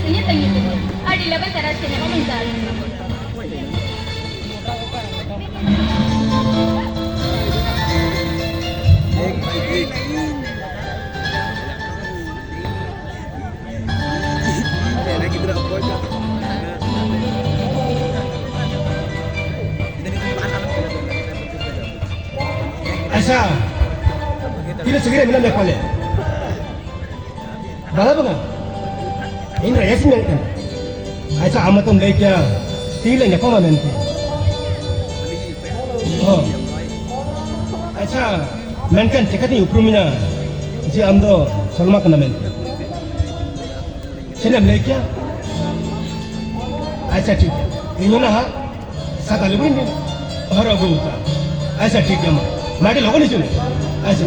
punya tengit itu. Ada lepas teras kena kamu mencari. Aisyah, tidak segera minum dah kole. Bahala bang, ini raya sih kan? Aisyah amat om lagi ya, tidak nak kau mana nanti. Oh, Aisyah, mankan cekati uprumina, si amdo salma kena nanti. Siapa lagi ya? Aisyah ठीक है, ini nah, sakal lebih ni, orang beruta. Aisyah ठीक है mah. माटे लोगों ने चुने अच्छा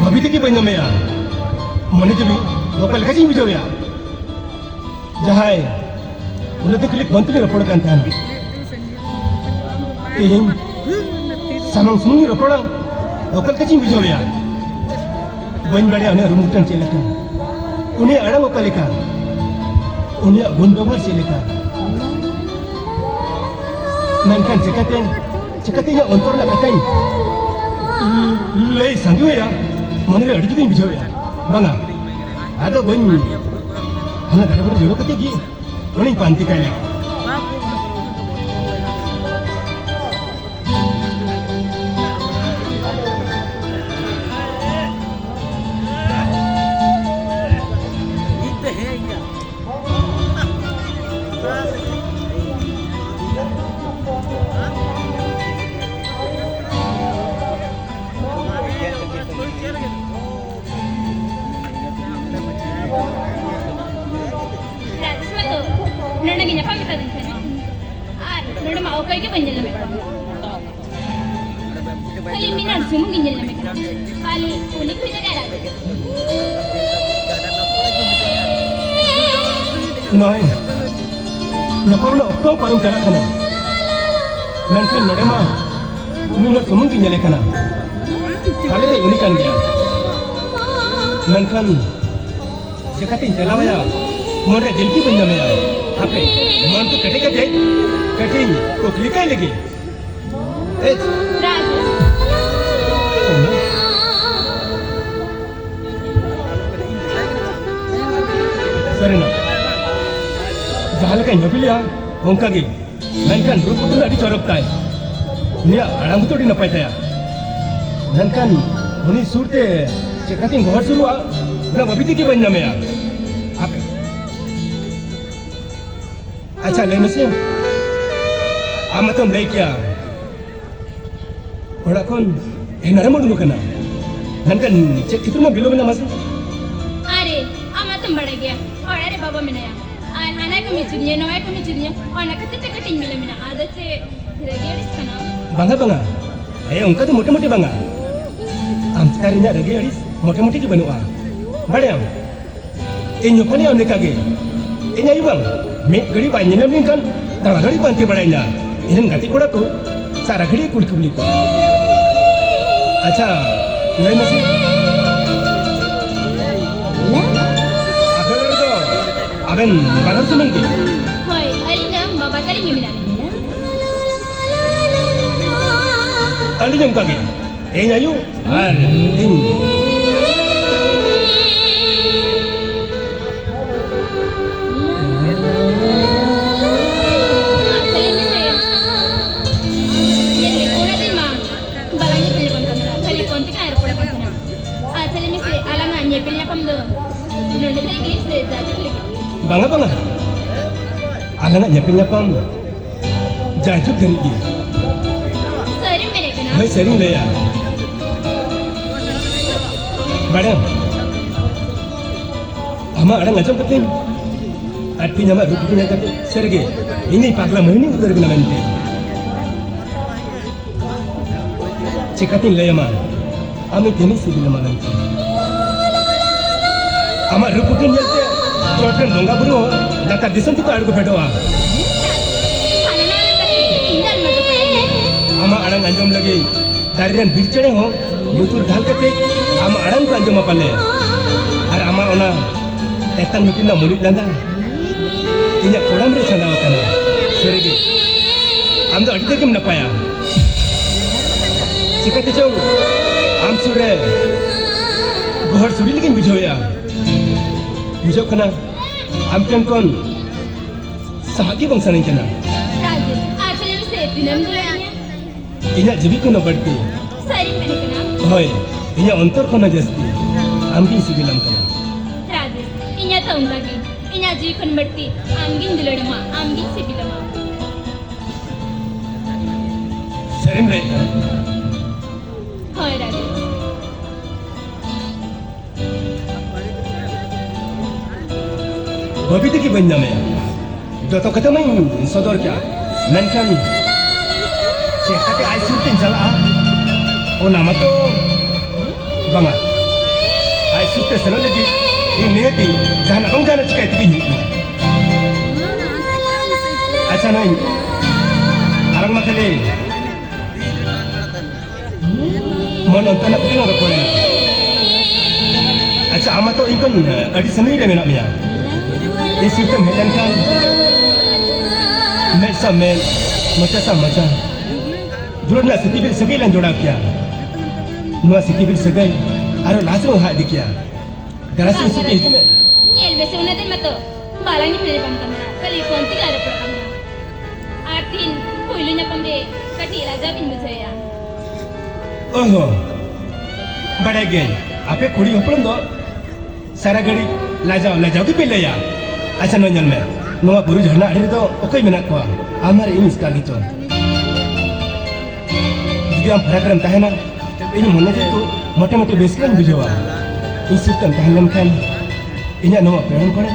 अभी तक की बंद में यार मने तो भी लोकल का चीज़ भी जो यार जहाँ है उन्हें तो क्लिक बनते नहीं रपोड़ करते हैं तीन सामान सुनी रपोड़ा लोकल का चीज़ भी जो यार बंद बड़े उन्हें रूमुटन चलेगा उन्हें अड़ंग लोकल का उन्हें गुंडोवर से लिखा मैंने cekatnya ya ontor nak katain lei sanggup ya mana ada juga yang bisa ya bangga ada banyak anak ada berjodoh ketiga mana panti kaya Nona ginya pagi tadi kan? Nona mau kau ke banjir lemah. Kali minan semua ginjal lemah kan? Kali ulik punya cara. Naik, nak kau parung cara kana? Nanti nona mah, nona semua ginjal kana. Kali ni ulik kan dia. Nanti, cekatin jalan ya. मोरे दिल की बंदा में आए आपे मन तो कटेगा जाए कटिंग को क्लिक है लगी राज सरे ना जहाँ लगा नबिलिया उनका गे नंकन रूप तो अड़ी चौरकता है निया अड़ंग तो डी नपाई था नंकन उन्हीं सूरते चेकटिंग घर शुरू आ ना बबीती की बंदा में आ आपे अच्छा लेने से आम तुम ले क्या बड़ा कौन ये नरम उड़ने का ना नंकन चेक कितना बिलो में ना मस्त अरे आम तुम बड़ा गया और अरे बाबा में नया आना को मिचुनिया नवाई को मिचुनिया और ना कत्ते चकटिंग मिले में ना आदत से रगेड़ इसका ना बंगा बंगा ये उनका तो मोटे मोटे बंगा हम sekarang ni ragेड़ इस मोटे मोटे की बनवा बड़े हम इन युक्ति हमने कागे इन आयु बंग मैं गरीब आये ना मैं kan दाला गरीब बनते बड़ा इन्ना इन्हें गाती कोड़ा को सारा गरीब कुल कुली को अच्छा ये मसी अगर तो अबेन बाहर से मंगी होय अरे ना बाबा तारी में मिला अली जम कागे ये आयु और इन bangga bangga, anak nyapin jatuh dari dia. Sering mereka na? Hai sering le ya. Badam, ama ada ngajak penting. Artinya mak rupi punya kata serge. Ini pagla mana ini udah kena nanti. Cekatin le ya mak. Ami tenis sih bila nanti. Ama rupi punya kata. Coba dongga buru, nak disam tu ada kepada orang. Ama ada ngajam lagi दारियान बिरचड़े हो लुतुर ढाल कते आम आड़ांग को अंजमा पाले और आमा ओना एतन नुकिना मुलिक लांदा इन्या कोड़ाम रे छंदा वकना सरीगे आम दो अड़ी तेगेम नपाया चिकाते चौ आम सुरे गोहर सुरी लेकिन बुझोया बुझो कना आम टन कोन सहागी बंसा नहीं कना राजेश आज जब से दिनम दुलानिया इन्या जीवी को न बढ़ती सरी मैंने कना होय इन्या अंतर को न जस्ती आमगिन सिबिलम कना राजेश इन्या तो उंगागी इन्या जी खन बट्टी आमगिन दुलड़मा आमगिन से बिलमा सरिम रे होय राजेश बबीते की बन्ना में जो तो कतम सदर क्या ननकन चेकते आई सुटिंग चला ओ नाम तो बंगा आई सुटे सलो लगी ini ti jangan abang jangan cakap itu अच्छा नहीं arang makale mau nonton apa yang orang korea अच्छा ama to ikon adi seni deh nak mia ini sistem helan kan met sama macam jodoh nak sepi lan jodoh kia nuah sepi segai aro langsung hak dikia Garasi sepi itu me. Nyel bese una दिन में तो बालांगी मेरे पंता में कल कौन सी गाड़ी पड़ा हमने आर्थिन कोयलुnya कमरे कटी राजा बिन मुझे या ओहो बड़ा गया आपे कुड़ी होपलन दो सारा गाड़ी लाजाओ की पहले या अच्छा नंजल में नवा बुरु झरना अड़ी तो ओके मेना को हमारे इन इसका gitu jadi am perakaran tahena ini mana itu mote basically bujawa ini sistem tahanan kan inya nama peran kore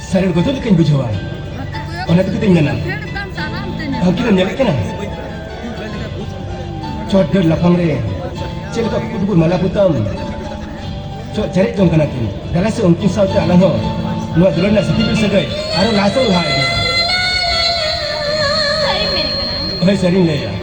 sarir gotul kan bujawa ona tu kita ingana kita nyalek kana chod lapang re cel ka kudu malaputam chod cari jong kana kin galas ungkin sauta alang ho nuwa dulana sepi segai aro lasang ha dia सरी मेरे कना oi saring le ya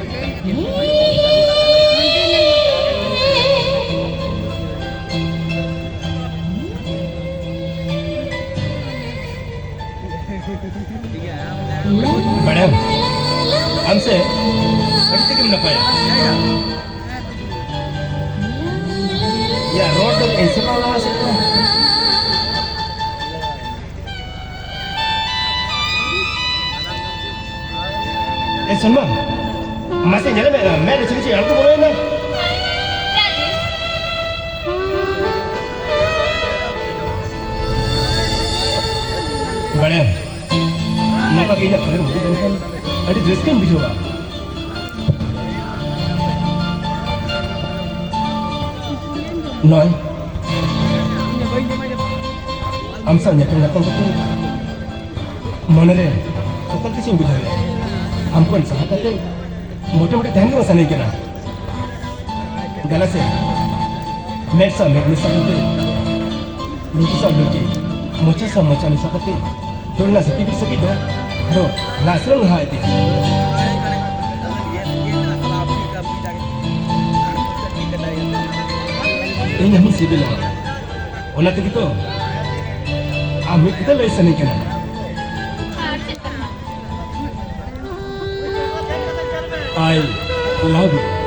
Madam, हमसे अभी तक न पाया या road तो ऐसे का वाला से सुनमा मसे जले मैं चली आपको बोले ना बड़े Napa kaya kalian bukan kan? Ada dress kan bisa ba? Noi. Amsa nya kan lapang tu. Mana le? Kokal kisah bisa le. Ampun sahabat le. Mote ध्यान मसा नहीं करा. गलत है. मैं tu. Luki sa luki. Mocha sa mocha ni sakati. Dorna sepi dah. Bro, langsung hati. Ini hanya sibil. Olah tu kita. Ambil kita lesson ni kena. I love you.